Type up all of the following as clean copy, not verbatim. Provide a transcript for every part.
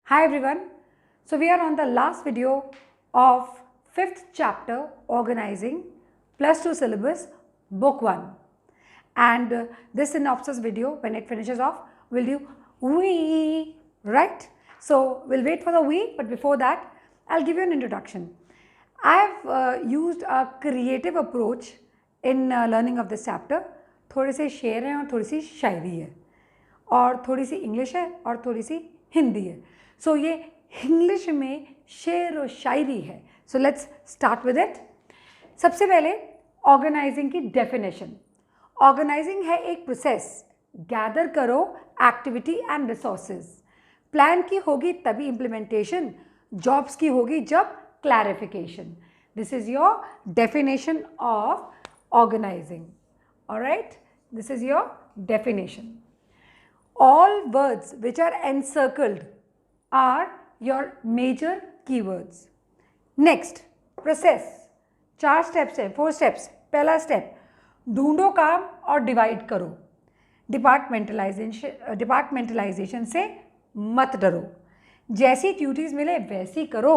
Hi everyone. So we are on the last video of 5th chapter Organizing plus 2 syllabus book 1, and this synopsis video, when it finishes off, will do we, right? So we'll wait for the we, but before that I'll give you an introduction. I have used a creative approach in learning of this chapter. थोड़े से शेर हैं और थोड़ी सी शायरी है और थोड़ी सी English है और थोड़ी सी हिंदी है. सो ये इंग्लिश में शेर और शायरी है. So let's start with it. सबसे पहले ऑर्गेनाइजिंग की डेफिनेशन. ऑर्गेनाइजिंग है एक प्रोसेस. गैदर करो एक्टिविटी एंड रिसोर्सेज. प्लान की होगी तभी इम्प्लीमेंटेशन. जॉब्स की होगी जब clarification. This is your definition of organising. Alright, this is your definition. All words which are encircled are your major keywords. Next, process. 4 steps है, 4 steps. पहला step, ढूंढो काम और divide करो. डिपार्टमेंटलाइजेशन से मत डरो. जैसी ड्यूटीज मिले वैसी करो.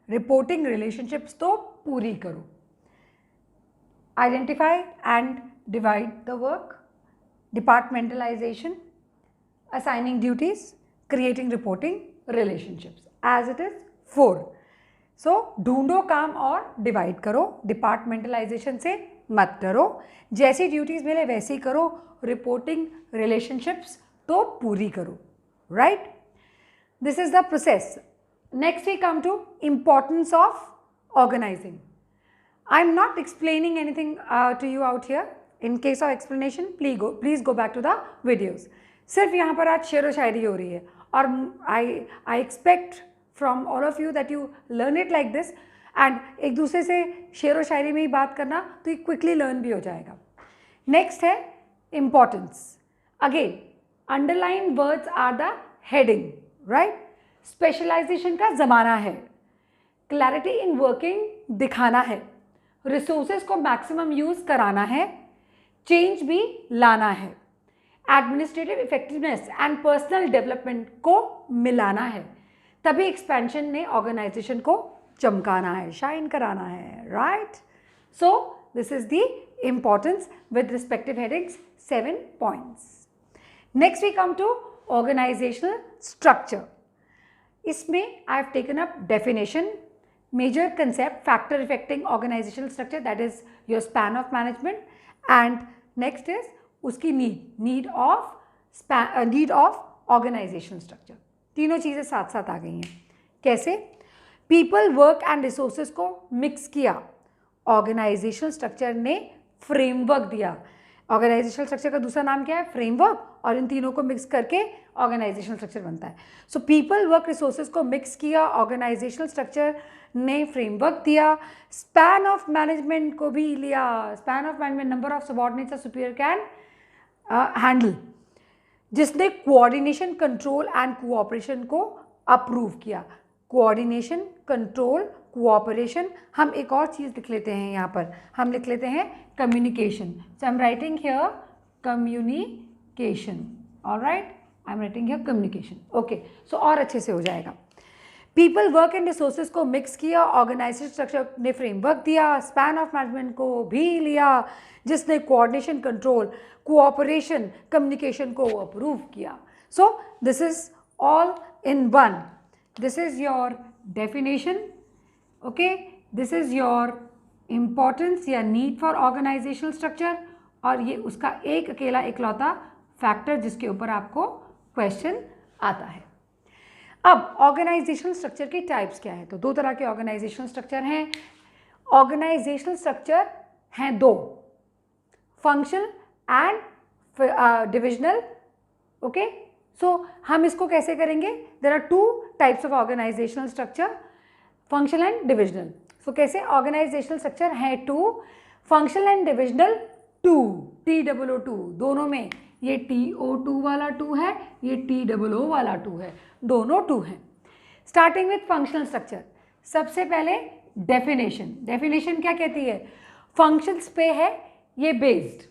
रिपोर्टिंग रिलेशनशिप्स तो पूरी करो. Identify and divide the work, departmentalization, assigning duties, creating reporting relationships. As it is 4. So ढूंढो काम और divide करो. Departmentalization से मत डरो. जैसी duties मिले वैसी करो. Reporting relationships तो पूरी करो. Right? This is the process. Next we come to importance of organizing. I am not explaining anything to you out here. In case of explanation, please go back to the videos. सिर्फ यहाँ पर आज शेर व शायरी हो रही है और I expect from all of you that you learn it like this, and एक दूसरे से शेर व शायरी में ही बात करना तो ये quickly learn भी हो जाएगा. Next है importance. Again, underline words are the heading, right? Specialization का ज़माना है. Clarity in working दिखाना है. रिसोर्सेज को मैक्सिमम यूज़ कराना है. चेंज भी लाना है. Administrative effectiveness and personal development को मिलाना है. तभी एक्सपेंशन ने ऑर्गेनाइजेशन को चमकाना है, शाइन कराना है. Right? So this is the importance with respective headings. 7 points. Next we come to organisational structure. इसमें I have taken up definition, major concept, factor affecting organizational structure, that is your span of management, and next is उसकी need of organizational structure. तीनों चीज़ें साथ साथ आ गई हैं. कैसे? people, work and resources को मिक्स किया. ऑर्गेनाइजेशनल स्ट्रक्चर ने फ्रेमवर्क दिया. ऑर्गेनाइजेशनल स्ट्रक्चर का दूसरा नाम क्या है? फ्रेमवर्क. और इन तीनों को मिक्स करके ऑर्गेनाइजेशनल स्ट्रक्चर बनता है. सो पीपल, वर्क, रिसोर्सेज को मिक्स किया. ऑर्गेनाइजेशनल स्ट्रक्चर ने फ्रेमवर्क दिया. स्पैन ऑफ मैनेजमेंट को भी लिया. Span of management, number of subordinates a superior can handle, जिसने कोऑर्डिनेशन, कंट्रोल एंड कोऑपरेशन को अप्रूव किया. Coordination, control, cooperation. हम एक और चीज़ लिख लेते हैं यहाँ पर. हम लिख लेते हैं communication. So I am writing here communication. Alright, I am writing here communication. Okay, so और अच्छे से हो जाएगा. पीपल, वर्क एंड रिसोर्सेज को मिक्स किया. ऑर्गेनाइजेशन स्ट्रक्चर ने फ्रेमवर्क दिया. स्पैन ऑफ मैनेजमेंट को भी लिया, जिसने कोऑर्डिनेशन, कंट्रोल, कोऑपरेशन, कम्युनिकेशन को अप्रूव किया. So this is all in one. This is your definition. Okay, this is your importance या नीड फॉर ऑर्गेनाइजेशनल स्ट्रक्चर, और ये उसका एक अकेला इकलौता फैक्टर जिसके ऊपर आपको क्वेश्चन आता है. अब ऑर्गेनाइजेशनल स्ट्रक्चर की टाइप्स क्या है? तो 2 तरह के ऑर्गेनाइजेशनल स्ट्रक्चर हैं. ऑर्गेनाइजेशनल स्ट्रक्चर हैं 2, functional and divisional. Okay, so हम इसको कैसे करेंगे? There are 2 types of organisational structure, functional and divisional. So कैसे? ऑर्गेनाइजेशनल स्ट्रक्चर है 2, फंक्शनल एंड डिविजनल 2, TOO2. दोनों में ये TO2 वाला 2 है, ये TOO वाला 2 है. दोनों 2 हैं. Starting with functional structure. सबसे पहले डेफिनेशन. डेफिनेशन क्या कहती है? फंक्शंस पे है ये बेस्ड.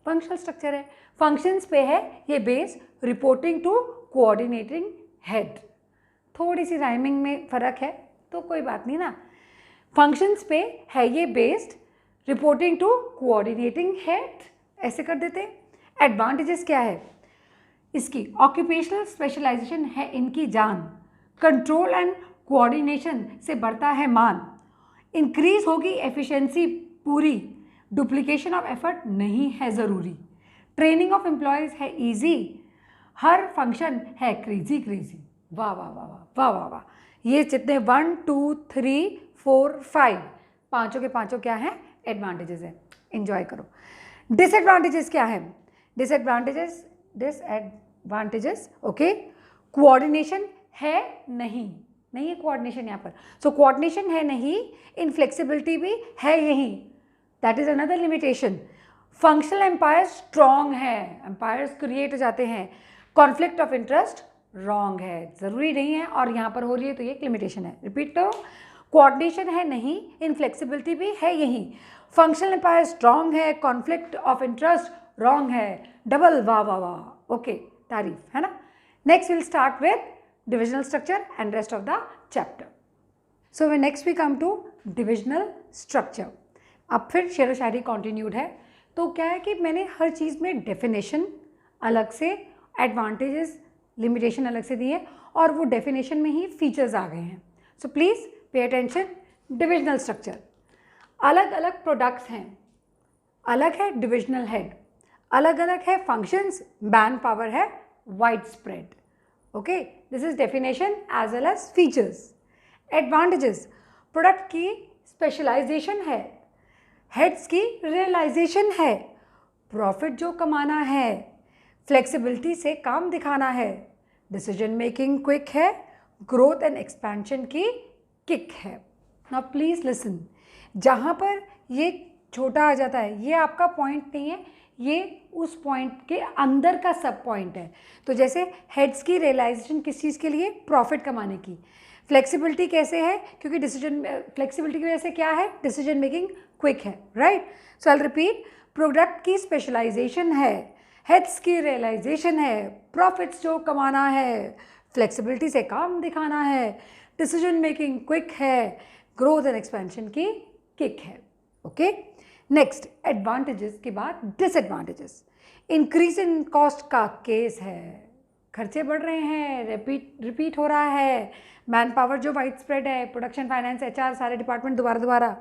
फंक्शनल स्ट्रक्चर है, फंक्शंस पे है ये based. Reporting to coordinating head. थोड़ी सी राइमिंग में फ़र्क है तो कोई बात नहीं ना। फंक्शंस पे है ये based, reporting to coordinating head, ऐसे कर देते हैं। एडवांटेजेस क्या है इसकी? ऑक्यूपेशनल स्पेशलाइजेशन है इनकी जान, कंट्रोल एंड कोऑर्डिनेशन से बढ़ता है मान, इंक्रीज होगी एफिशिएंसी पूरी, डुप्लीकेशन ऑफ एफर्ट नहीं है ज़रूरी, ट्रेनिंग ऑफ एम्प्लॉयज़ है इजी, हर फंक्शन है क्रेजी क्रेजी। वाह वाह वाह वाह वाह वाह वाह। ये जितने 1 2 3 4 5 पाँचों के पाँचों क्या हैं? एडवांटेजेस हैं। एंजॉय करो। डिसएडवांटेजेस क्या है? डिसएडवांटेजेस ओके, कोऑर्डिनेशन है नहीं, नहीं है कोऑर्डिनेशन यहाँ पर। सो कोऑर्डिनेशन है नहीं, इनफ्लेक्सिबिलिटी भी है यहीं, that is another limitation. Functional empire strong है, एम्पायर्स क्रिएट हो जाते हैं। कॉन्फ्लिक्ट ऑफ इंटरेस्ट रॉन्ग है, ज़रूरी नहीं है और यहाँ पर हो रही है तो ये एक लिमिटेशन है। रिपीट करो, कोऑर्डिनेशन है नहीं, इनफ्लेक्सिबिलिटी भी है यहीं, फंक्शनल एम्पायर स्ट्रॉन्ग है, कॉन्फ्लिक्ट ऑफ इंटरेस्ट रॉन्ग है। डबल वाह वाह वाह, ओके, तारीफ है ना। Next will start with divisional structure and rest of the chapter. So we next we come to divisional structure. अब फिर शेर व शायरी कॉन्टिन्यूड है। तो क्या है कि मैंने हर चीज़ में डेफिनेशन अलग से, एडवांटेजेस लिमिटेशन अलग से दी है और वो डेफिनेशन में ही फीचर्स आ गए हैं। So please pay attention. Divisional structure, अलग अलग प्रोडक्ट्स हैं, अलग है डिविजनल हेड, अलग अलग है फंक्शंस, मैन पावर है wide spread. Okay, this is definition as well as features. Advantages, product की स्पेशलाइजेशन है, हेड्स की रियलाइजेशन है, प्रॉफिट जो कमाना है, फ्लेक्सिबिलिटी से काम दिखाना है, डिसीजन मेकिंग क्विक है, ग्रोथ एंड एक्सपेंशन की किक है। नाउ प्लीज़ लिसन, जहाँ पर ये छोटा आ जाता है ये आपका पॉइंट नहीं है, ये उस पॉइंट के अंदर का सब पॉइंट है। तो जैसे हेड्स की रियलाइजेशन किस चीज़ के लिए? प्रॉफिट कमाने की। फ्लेक्सिबिलिटी कैसे है? क्योंकि डिसीजन, फ्लेक्सिबिलिटी की वजह से क्या है? डिसीजन मेकिंग क्विक है, right. So I repeat, product की स्पेशलाइजेशन है, हेड्स की रियलाइजेशन है, प्रॉफिट्स जो कमाना है, फ्लेक्सिबिलिटी से काम दिखाना है, डिसीजन मेकिंग क्विक है, ग्रोथ एंड एक्सपेंशन की किक है। ओके, नेक्स्ट एडवांटेजेस के बाद डिसएडवांटेजेस। इंक्रीज इन कॉस्ट का केस है, खर्चे बढ़ रहे हैं, रिपीट हो रहा है, मैन पावर जो वाइड स्प्रेड है, प्रोडक्शन, फाइनेंस, एचआर, सारे डिपार्टमेंट दोबारा।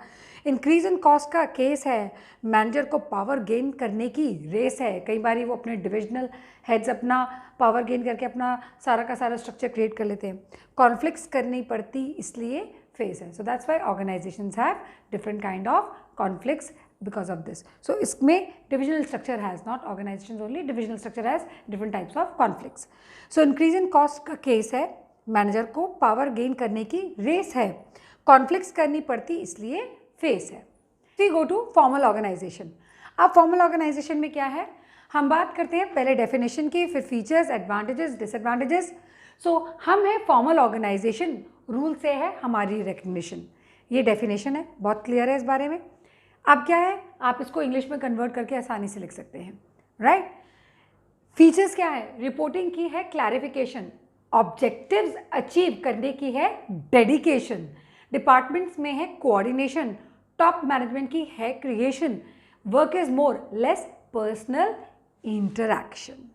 इंक्रीज इन कॉस्ट का केस है, मैनेजर को पावर गेन करने की रेस है, कई बार वो अपने डिविजनल हेड्स अपना पावर गेन करके अपना सारा का सारा स्ट्रक्चर क्रिएट कर लेते हैं, कॉन्फ्लिक्ट्स करनी पड़ती इसलिए फेस है। So that's why organisations have different kind of conflicts because of this. So इसमें divisional structure has, not organizations only, divisional structure has different types of conflicts. So increase in cost का case है, manager को power gain करने की race है, conflicts करनी पड़ती इसलिए फेस है। We go to formal organization. अब फॉर्मल ऑर्गेनाइजेशन में क्या है? हम बात करते हैं पहले डेफिनेशन की, फिर फीचर्स, एडवांटेजेस, डिसएडवांटेजेस। सो हम है फॉर्मल ऑर्गेनाइजेशन, रूल से है हमारी रिकग्निशन। ये डेफिनेशन है, बहुत क्लियर है इस बारे में। अब क्या है, आप इसको इंग्लिश में कन्वर्ट करके आसानी से लिख सकते हैं, राइट। फीचर्स क्या है? रिपोर्टिंग की है क्लैरिफिकेशन, ऑब्जेक्टिव्स अचीव करने की है डेडिकेशन, डिपार्टमेंट्स में है कोऑर्डिनेशन, टॉप मैनेजमेंट की है creation, work is more less personal interaction.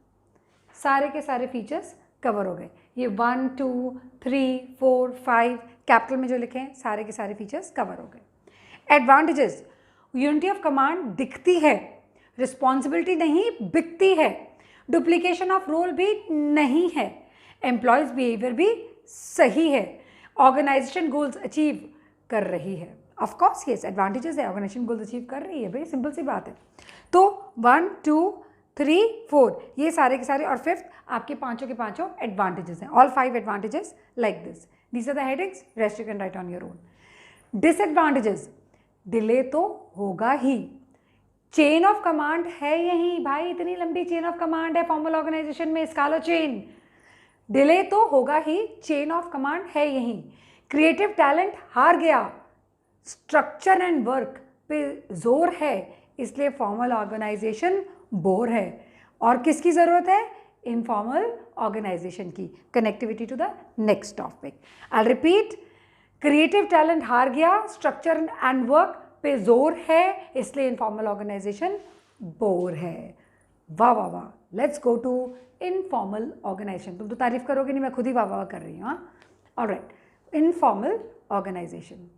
सारे के सारे फीचर्स कवर हो गए। ये 1 2 3 4 5 कैपिटल में जो लिखे हैं सारे के सारे फीचर्स कवर हो गए। एडवांटेजेस, यूनिटी ऑफ कमांड दिखती है, रिस्पॉन्सिबिलिटी नहीं बिकती है, डुप्लीकेशन ऑफ रोल भी नहीं है, एम्प्लॉयज़ बिहेवियर भी सही है, ऑर्गेनाइजेशन गोल्स अचीव कर रही है। ऑफ कोर्स यस, एडवांटेजेस है, ऑर्गेनाइजेशन गोल्स अचीव कर रही है, भाई सिंपल सी बात है। तो 1 2 3 4 ये सारे के सारे, और फिफ्थ आपके पांचों के पांचों एडवांटेजेस हैं, all 5 advantages like this. These are the headings, rest you can write on your own. Disadvantages, delay तो होगा ही, चेन ऑफ कमांड है यहीं, भाई इतनी लंबी चेन ऑफ कमांड है फॉर्मल ऑर्गेनाइजेशन में, इसका लो चेन, डिले तो होगा ही, चेन ऑफ कमांड है यहीं, क्रिएटिव टैलेंट हार गया, स्ट्रक्चर एंड वर्क पे जोर है, इसलिए फॉर्मल ऑर्गेनाइजेशन बोर है। और किसकी ज़रूरत है? इनफॉर्मल ऑर्गेनाइजेशन की connectivity to the next topic. I repeat, creative talent हार गया, स्ट्रक्चर एंड वर्क पे जोर है, इसलिए इनफॉर्मल ऑर्गेनाइजेशन बोर है। वाह वाह वाह, let's go to informal organisation. तुम तो तारीफ करोगे नहीं, मैं खुद ही वाह वाह कर रही हूँ। हाँ, ऑलराइट, इनफॉर्मल ऑर्गेनाइजेशन।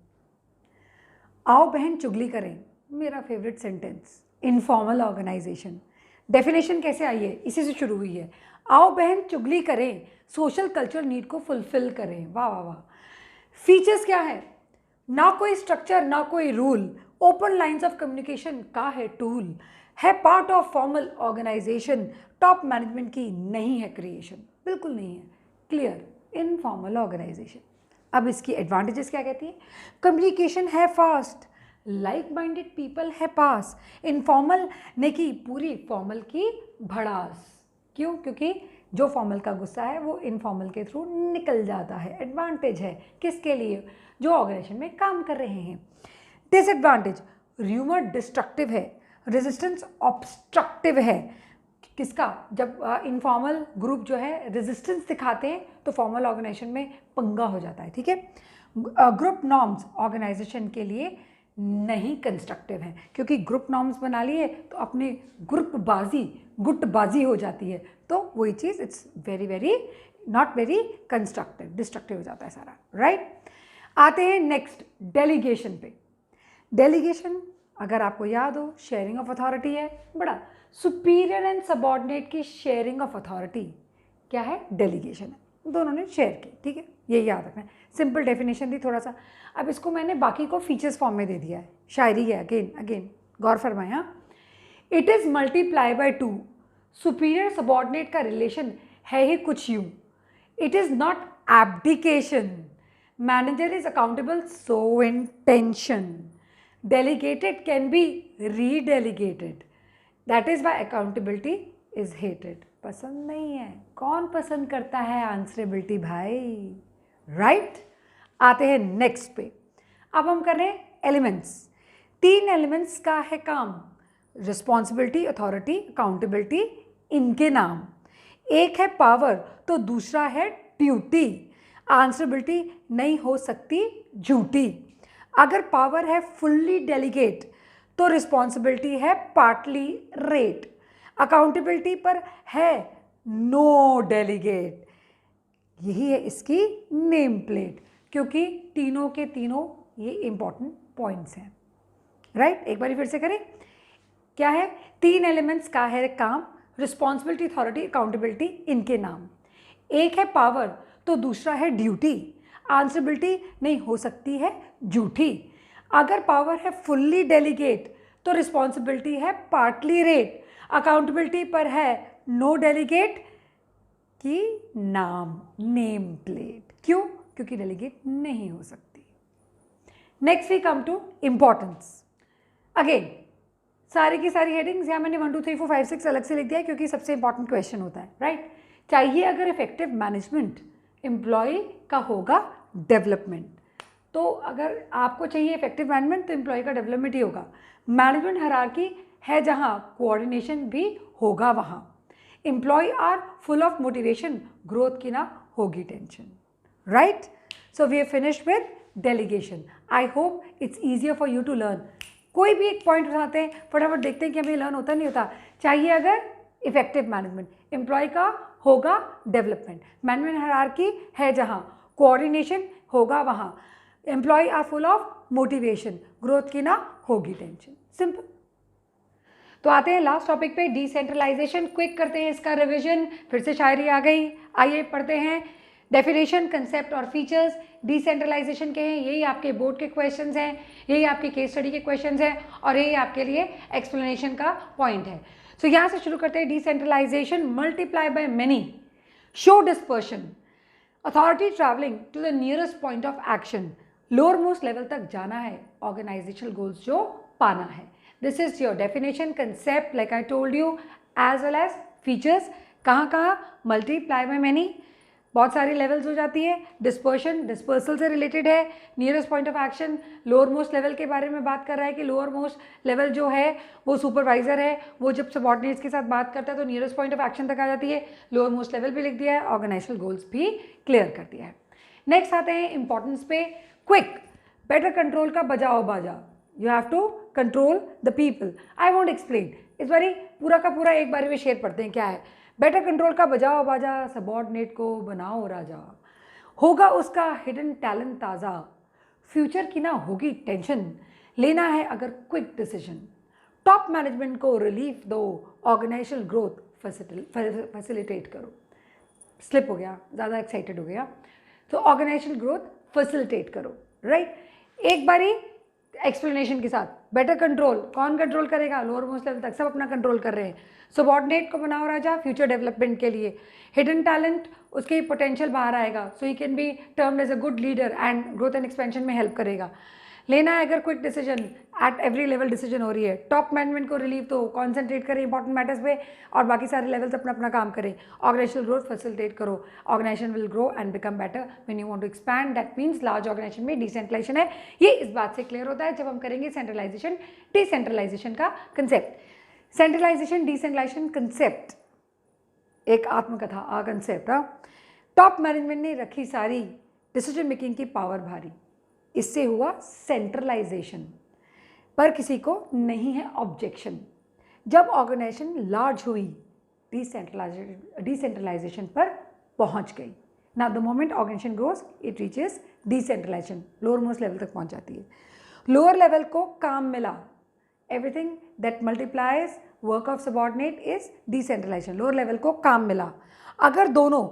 आओ बहन चुगली करें, मेरा favourite sentence. Informal organisation definition कैसे आई है, इसी से शुरू हुई है। आओ बहन चुगली करें, सोशल कल्चर नीड को फुलफिल करें। वाह वाह वाह। फीचर्स क्या है? ना कोई स्ट्रक्चर, ना कोई rule, open lines of communication का है टूल, है part of formal organisation, top management की नहीं है क्रिएशन, बिल्कुल नहीं है। Clear, informal organisation. अब इसकी एडवांटेजेस क्या कहती है? कम्युनिकेशन है फास्ट, लाइक माइंडेड पीपल है पास, इनफॉर्मल ने की पूरी फॉर्मल की भड़ास। क्यों? क्योंकि जो फॉर्मल का गुस्सा है वो इनफॉर्मल के थ्रू निकल जाता है। एडवांटेज है किसके लिए? जो ऑर्गेनाइजेशन में काम कर रहे हैं। डिसएडवांटेज, र्यूमर डिस्ट्रक्टिव है, रेजिस्टेंस ऑब्स्ट्रक्टिव है। किसका? जब इनफॉर्मल ग्रुप जो है रेजिस्टेंस दिखाते हैं तो फॉर्मल ऑर्गेनाइजेशन में पंगा हो जाता है। ठीक है। ग्रुप नॉर्म्स ऑर्गेनाइजेशन के लिए नहीं कंस्ट्रक्टिव है, क्योंकि ग्रुप नॉर्म्स बना लिए तो अपने ग्रुपबाजी गुटबाजी हो जाती है, तो वही चीज़ it's very very not very constructive, destructive हो जाता है सारा। राइट, आते हैं नेक्स्ट डेलीगेशन पे। डेलीगेशन अगर आपको याद हो शेयरिंग ऑफ अथॉरिटी है, बड़ा सुपीरियर एंड सबऑर्डिनेट की शेयरिंग ऑफ अथॉरिटी क्या है? डेलीगेशन है। दोनों ने शेयर की, ठीक है, ये याद रखना है। सिंपल डेफिनेशन थी थोड़ा सा, अब इसको मैंने बाकी को फीचर्स फॉर्म में दे दिया है। शायरी है, अगेन अगेन गौर फरमाएं। हाँ, it is multiply by two, superior subordinate का रिलेशन है ही कुछ यूँ। It is not abdication, manager is accountable so intention, delegated can be redelegated, that is why accountability is hated। पसंद नहीं है, कौन पसंद करता है आंसरेबिलिटी भाई? राइट, आते हैं नेक्स्ट पे। अब हम कर रहे हैं एलिमेंट्स। 3 एलिमेंट्स का है काम, रिस्पॉन्सिबिलिटी, अथॉरिटी, अकाउंटेबिलिटी, इनके नाम। एक है पावर तो दूसरा है ड्यूटी। आंसरेबिलिटी नहीं हो सकती झूठी। अगर पावर है फुल्ली डेलीगेट तो रिस्पॉन्सिबिलिटी है पार्टली रेट। अकाउंटेबिलिटी पर है नो डेलीगेट। यही है इसकी नेम प्लेट, क्योंकि तीनों के तीनों ये इंपॉर्टेंट पॉइंट्स हैं। राइट, एक बार फिर से करें, क्या है? 3 एलिमेंट्स का है काम, रिस्पॉन्सिबिलिटी, अथॉरिटी, अकाउंटेबिलिटी, इनके नाम। एक है पावर तो दूसरा है ड्यूटी। आंसरेबिलिटी नहीं हो सकती है झूठी। अगर पावर है फुल्ली डेलीगेट तो रिस्पॉन्सिबिलिटी है पार्टली रेट। अकाउंटेबिलिटी पर है नो डेलीगेट की नाम, नेम प्लेट। क्यों? क्योंकि डेलीगेट नहीं हो सकती। Next we come to importance. Again सारी की सारी हेडिंग्स यहाँ मैंने 1 2 3 4 5 6 अलग से लिख दिया है, क्योंकि सबसे इंपॉर्टेंट क्वेश्चन होता है। राइट, चाहिए अगर इफेक्टिव मैनेजमेंट, एम्प्लॉय का होगा डेवलपमेंट। तो अगर आपको चाहिए इफेक्टिव मैनेजमेंट तो एम्प्लॉय का डेवलपमेंट ही होगा। मैनेजमेंट हायरार्की है जहाँ, कोऑर्डिनेशन भी होगा वहाँ। Employee are full of motivation, growth की ना होगी tension. Right, so we have finished with delegation. I hope it's easier for you to learn. कोई भी एक पॉइंट उठाते हैं, फटाफट देखते हैं कि हमें लर्न होता नहीं होता। चाहिए अगर इफेक्टिव मैनेजमेंट, एम्प्लॉय का होगा डेवलपमेंट। मैनेजमेंट हायरार्की है जहाँ, कोऑर्डिनेशन होगा वहाँ। Employee are full of motivation, growth की ना होगी टेंशन। सिंपल। तो आते हैं लास्ट टॉपिक पे, डिसेंट्रलाइजेशन। क्विक करते हैं इसका रिवीजन। फिर से शायरी आ गई, आइए पढ़ते हैं। डेफिनेशन, कंसेप्ट और फीचर्स डिसेंट्रलाइजेशन के हैं। यही आपके बोर्ड के क्वेश्चंस हैं, यही आपके केस स्टडी के क्वेश्चंस हैं, और यही आपके लिए एक्सप्लेनेशन का पॉइंट है। सो यहाँ से शुरू करते हैं। Decentralisation, multiply by many, show dispersion, authority travelling to the nearest point of action, lower most level तक जाना है, ऑर्गेनाइजेशनल गोल्स जो पाना है। This is your definition, concept like I told you, as well as features. कहाँ कहाँ? Multiply by many, बहुत सारी लेवल्स हो जाती है। डिस्पर्शन डिस्पर्सल से रिलेटेड है। Nearest point of action lower most level के बारे में बात कर रहा है कि लोअर मोस्ट लेवल जो है वो सुपरवाइजर है, वो जब सबॉर्डिनेट्स के साथ बात करता है तो नियरेस्ट पॉइंट ऑफ एक्शन तक आ जाती है। लोअर मोस्ट लेवल भी लिख दिया है, ऑर्गेनाइजेशनल गोल्स भी क्लियर कर दिया है। नेक्स्ट आते हैं इंपॉर्टेंस पे। क्विक, बेटर कंट्रोल का बजाओ बाजा, you have to control the people. I want explain, इस बारी पूरा का पूरा एक बारी में शेयर पढ़ते हैं क्या है। बेटर कंट्रोल का बजाओ बाजा, सबॉर्डिनेट को बनाओ राजा, होगा उसका हिडन टैलेंट ताज़ा, फ्यूचर की ना होगी टेंशन, लेना है अगर क्विक डिसीजन, टॉप मैनेजमेंट को रिलीफ दो, ऑर्गेनाइजेशनल ग्रोथ फैसिलिटेट करो। स्लिप हो गया, ज़्यादा एक्साइटेड हो गया, तो ऑर्गेनाइजेशनल ग्रोथ फैसिलिटेट करो, राइट। एक बारी एक्सप्लेनेशन के साथ, बेटर कंट्रोल, कौन कंट्रोल करेगा, लोअर मोस्ट लेवल तक सब अपना कंट्रोल कर रहे हैं। सबॉर्डिनेट को बनाओ राजा फ्यूचर डेवलपमेंट के लिए। हिडन टैलेंट, उसके पोटेंशियल बाहर आएगा, so he can be termed as a good leader and growth and expansion में हेल्प करेगा। लेना है अगर quick decision, at every level decision हो रही है। टॉप मैनेजमेंट को रिलीफ दो, कॉन्सेंट्रेट करें इंपॉर्टेंट मैटर्स पे और बाकी सारे लेवल्स अपना अपना काम करें। ऑर्गेनाइजेशनल ग्रोथ फैसिलिटेट करो, organisation will grow and become better when you want to expand, that means large organisation में डिसेंट्रलाइजेशन है। ये इस बात से क्लियर होता है जब हम करेंगे सेंट्रलाइजेशन डिसेंट्रलाइजेशन का कंसेप्ट। सेंट्रलाइजेशन डिसेंट्रलाइजेशन कंसेप्ट एक आत्मकथा कंसेप्ट। टॉप मैनेजमेंट ने रखी सारी डिसीजन मेकिंग की पावर भारी, इससे हुआ सेंट्रलाइजेशन, पर किसी को नहीं है ऑब्जेक्शन। जब ऑर्गेनाइजेशन लार्ज हुई डिसेंट्रलाइजेशन पर पहुंच गई। Now the moment organisation grows it reaches decentralisation, lower most level तक पहुंच जाती है। लोअर लेवल को काम मिला, everything that multiplies work of subordinate is decentralisation. Lower level को काम मिला, अगर दोनों,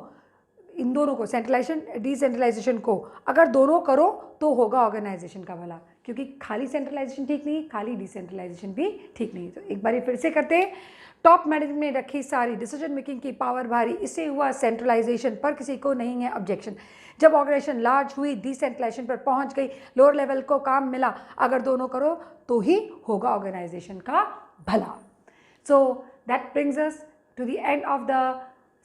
इन दोनों को, सेंट्रलाइजेशन डिसेंट्रलाइजेशन को अगर दोनों करो तो होगा ऑर्गेनाइजेशन का भला, क्योंकि खाली सेंट्रलाइजेशन ठीक नहीं, खाली डिसेंट्रलाइजेशन भी ठीक नहीं। तो एक बार फिर से करते हैं। टॉप मैनेजमेंट ने रखी सारी डिसीजन मेकिंग की पावर भारी, इससे हुआ सेंट्रलाइजेशन, पर किसी को नहीं है ऑब्जेक्शन। जब ऑर्गेनाइजेशन लार्ज हुई डिसेंट्रलाइजेशन पर पहुंच गई, लोअर लेवल को काम मिला, अगर दोनों करो तो ही होगा ऑर्गेनाइजेशन का भला। So that brings us to the end of the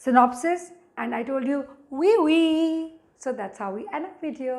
synopsis, and I told you wee. So that's how we end up video.